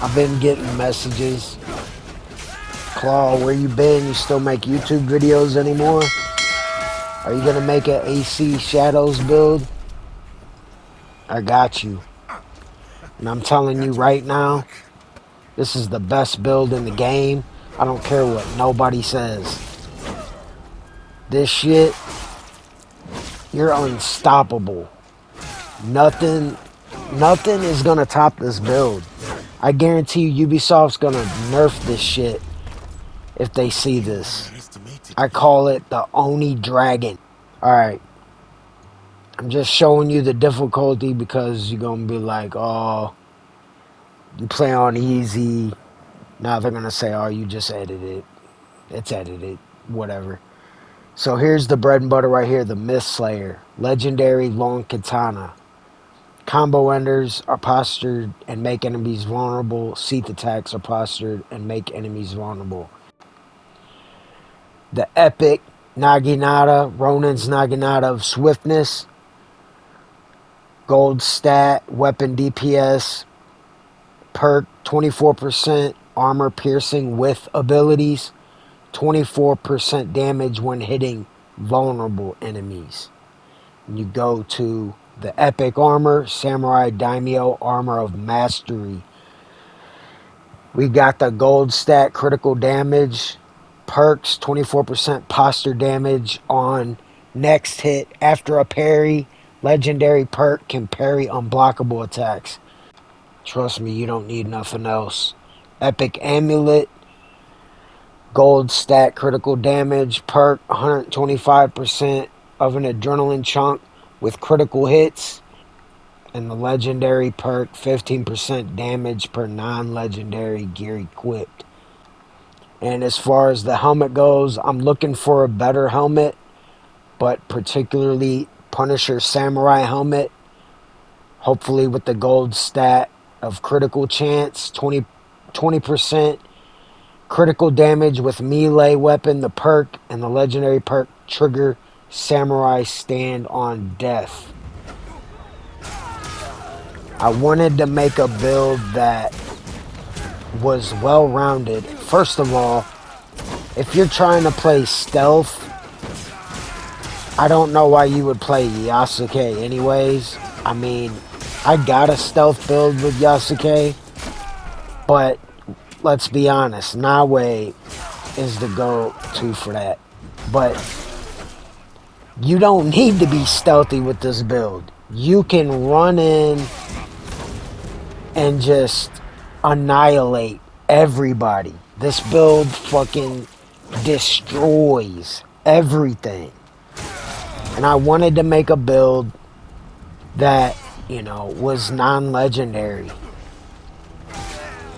I've been getting messages. Claw, where you been? You still make YouTube videos anymore? Are you gonna make an AC Shadows build? I got you. And I'm telling you right now, this is the best build in the game. I don't care what nobody says. This shit, you're unstoppable. Nothing is gonna top this build. I guarantee you Ubisoft's gonna nerf this shit if they see this. I call it the Oni Dragon. Alright. I'm just showing you the difficulty because you're gonna be like, oh, you play on easy. Now they're gonna say, oh, you just edited. It's edited. Whatever. So here's the bread and butter right here, the Myth Slayer. Legendary long katana. Combo enders are postured and make enemies vulnerable. Seath attacks are postured and make enemies vulnerable. The epic Naginata, Ronin's Naginata of Swiftness. Gold stat, weapon DPS, perk 24% armor piercing with abilities, 24% damage when hitting vulnerable enemies. And you go to the epic armor, Samurai Daimyo armor of mastery. We got the gold stat critical damage, perks 24% posture damage on next hit after a parry. Legendary perk can parry unblockable attacks. Trust me, you don't need nothing else. Epic amulet, gold stat critical damage, perk 125% of an adrenaline chunk with critical hits. And the legendary perk 15% damage per non-legendary gear equipped. And as far as the helmet goes, I'm looking for a better helmet, but particularly Punisher Samurai helmet. Hopefully with the gold stat of critical chance, 20% critical damage with melee weapon, the perk, and the legendary perk trigger Samurai Stand on Death. I wanted to make a build that was well-rounded. First of all, if you're trying to play stealth, I don't know why you would play Yasuke anyways. I mean, I got a stealth build with Yasuke, but let's be honest, Nawe is the go-to for that. But you don't need to be stealthy with this build. You can run in and just annihilate everybody. This build fucking destroys everything. And I wanted to make a build that, you know, was non-legendary.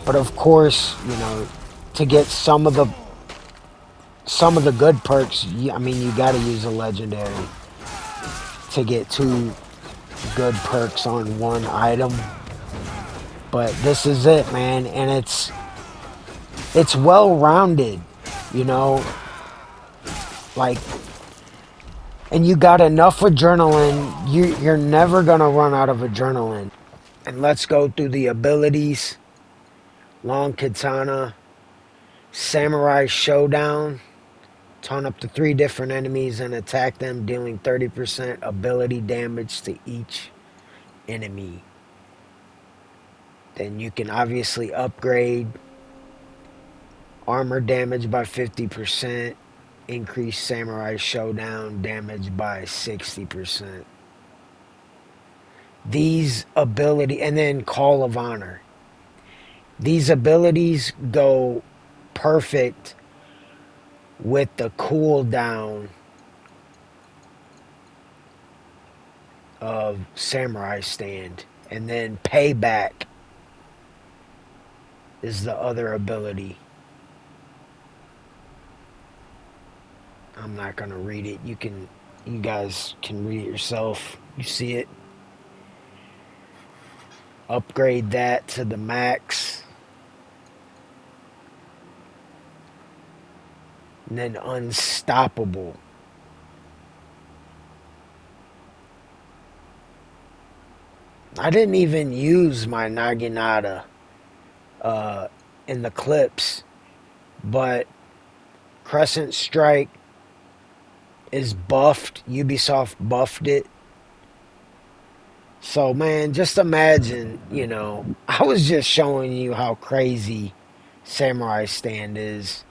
But of course, you know, to get some of the good perks, I mean, you got to use a legendary to get two good perks on one item. But this is it, man, and it's well-rounded, you know, like, and you got enough adrenaline, you're never gonna run out of adrenaline. And let's go through the abilities. Long Katana, Samurai Showdown, taunt up to 3 different enemies and attack them, dealing 30% ability damage to each enemy. Then you can obviously upgrade armor damage by 50%, increase Samurai Showdown damage by 60%. These ability, and then Call of Honor. These abilities go perfect with the cooldown of Samurai Stand. And then Payback is the other ability. I'm not gonna read it. You guys can read it yourself. You see it. Upgrade that to the max. And then Unstoppable. I didn't even use my Naginata in the clips, but Crescent Strike is buffed. Ubisoft buffed it. So, man, just imagine, I was just showing you how crazy Samurai Stand is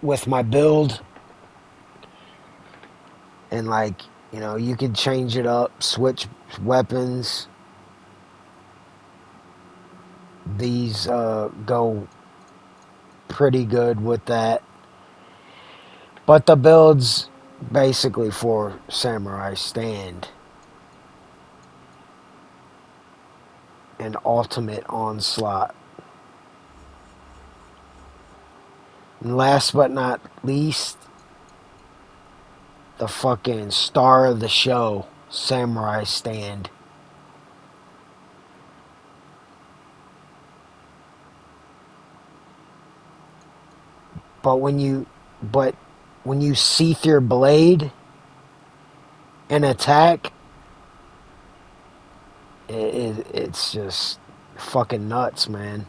with my build. And, like, you could change it up, switch weapons. These go pretty good with that. But the build's basically for Samurai Stand and Ultimate Onslaught. And last but not least, the fucking star of the show, Samurai Stand. But but when you seeth your blade and attack, it's just fucking nuts, man.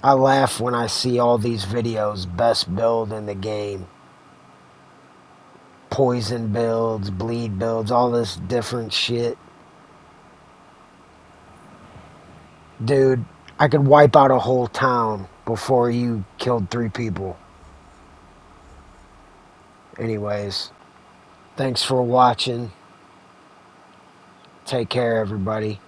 I laugh when I see all these videos, best build in the game. Poison builds, bleed builds, all this different shit. Dude, I could wipe out a whole town before you killed 3 people. Anyways, thanks for watching. Take care, everybody.